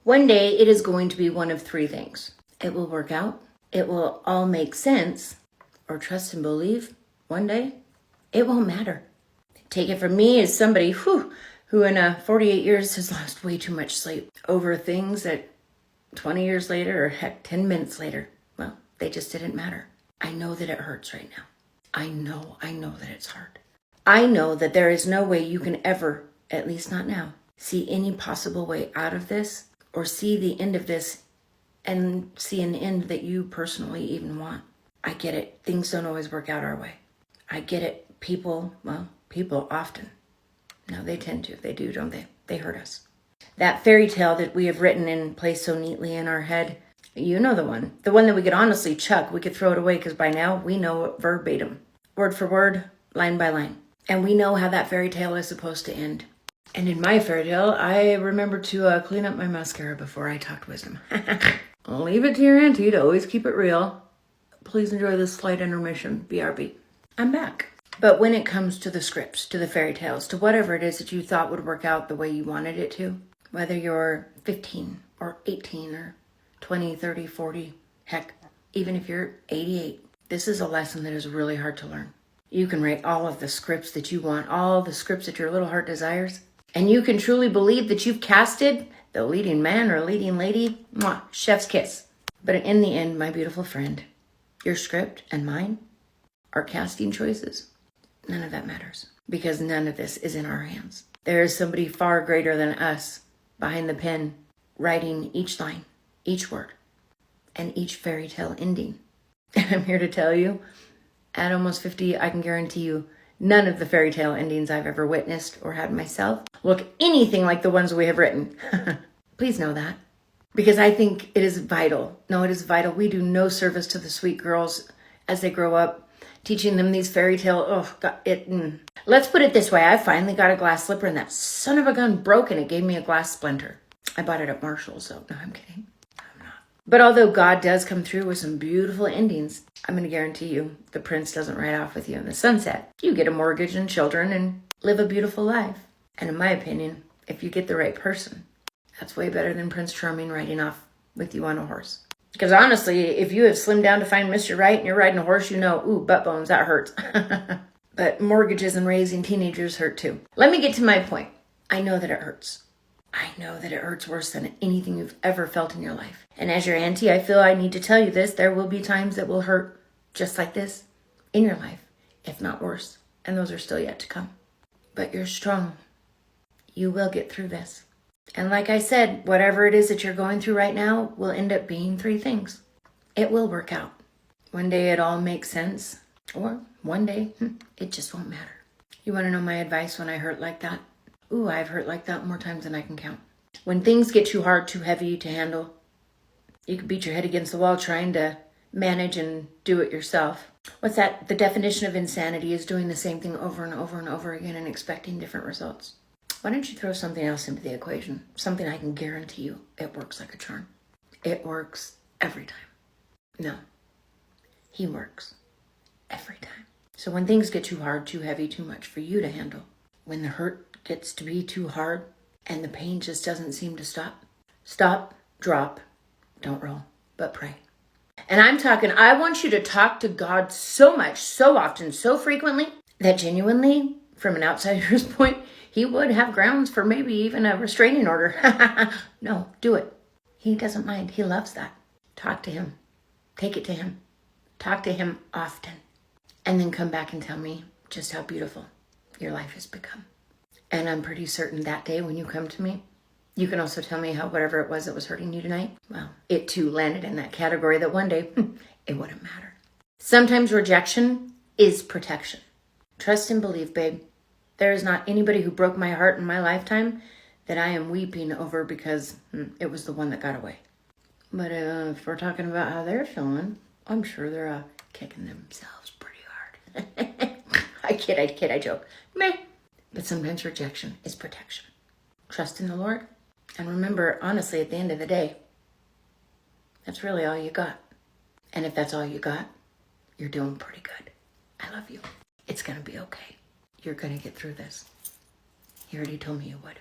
One day it is going to be one of three things. It will work out. It will all make sense. Or trust and believe. One day it won't matter. Take it from me as somebody who in 48 years has lost way too much sleep over things that 20 years later or heck 10 minutes later, well, they just didn't matter. I know that it hurts right now. I know that it's hard. I know that there is no way you can ever, at least not now, see any possible way out of this or see the end of this and see an end that you personally even want. I get it. Things don't always work out our way. I get it. People often. No, they tend to. They do, don't they? They hurt us. That fairy tale that we have written and placed so neatly in our head, you know the one. The one that we could honestly chuck. We could throw it away because by now we know it verbatim. Word for word, line by line. And we know how that fairy tale is supposed to end. And in my fairy tale, I remember to clean up my mascara before I talked wisdom. I'll leave it to your auntie to always keep it real. Please enjoy this slight intermission. BRB. I'm back. But when it comes to the scripts, to the fairy tales, to whatever it is that you thought would work out the way you wanted it to, whether you're 15 or 18 or 20, 30, 40, heck, even if you're 88, this is a lesson that is really hard to learn. You can write all of the scripts that you want, all the scripts that your little heart desires, and you can truly believe that you've casted the leading man or leading lady. Mwah, chef's kiss. But in the end, my beautiful friend, your script and mine, our casting choices, none of that matters because none of this is in our hands. There is somebody far greater than us behind the pen, writing each line, each word, and each fairy tale ending. And I'm here to tell you, at almost 50, I can guarantee you none of the fairy tale endings I've ever witnessed or had myself look anything like the ones we have written. Please know that. Because I think it is vital. No, it is vital. We do no service to the sweet girls as they grow up, teaching them these fairy tale, Let's put it this way. I finally got a glass slipper and that son of a gun broke and it gave me a glass splinter. I bought it at Marshall's, so no, I'm kidding. I'm not. But although God does come through with some beautiful endings, I'm going to guarantee you the prince doesn't ride off with you in the sunset. You get a mortgage and children and live a beautiful life. And in my opinion, if you get the right person, that's way better than Prince Charming riding off with you on a horse. Because honestly, if you have slimmed down to find Mr. Right and you're riding a horse, you know, ooh, butt bones, that hurts. But mortgages and raising teenagers hurt too. Let me get to my point. I know that it hurts. I know that it hurts worse than anything you've ever felt in your life. And as your auntie, I feel I need to tell you this. There will be times that will hurt just like this in your life, if not worse. And those are still yet to come. But you're strong. You will get through this. And like I said, whatever it is that you're going through right now will end up being three things. It will work out. One day it all makes sense. Or one day, it just won't matter. You want to know my advice when I hurt like that? Ooh, I've hurt like that more times than I can count. When things get too hard, too heavy to handle, you can beat your head against the wall trying to manage and do it yourself. What's that? The definition of insanity is doing the same thing over and over and over again and expecting different results. Why don't you throw something else into the equation? Something I can guarantee you it works like a charm. It works every time. No, he works every time. So when things get too hard, too heavy, too much for you to handle, when the hurt gets to be too hard and the pain just doesn't seem to stop, drop, don't roll, but pray. And I'm talking, I want you to talk to God so much, so often, so frequently that genuinely, from an outsider's point, he would have grounds for maybe even a restraining order. No, do it. He doesn't mind. He loves that. Talk to him. Take it to him. Talk to him often. And then come back and tell me just how beautiful your life has become. And I'm pretty certain that day when you come to me, you can also tell me how whatever it was that was hurting you tonight, well, it too landed in that category that one day it wouldn't matter. Sometimes rejection is protection. Trust and believe, babe. There is not anybody who broke my heart in my lifetime that I am weeping over because it was the one that got away. But if we're talking about how they're feeling, I'm sure they're kicking themselves pretty hard. I kid, I joke. Meh. But sometimes rejection is protection. Trust in the Lord. And remember, honestly, at the end of the day, that's really all you got. And if that's all you got, you're doing pretty good. I love you. It's going to be okay. You're going to get through this. You already told me you would.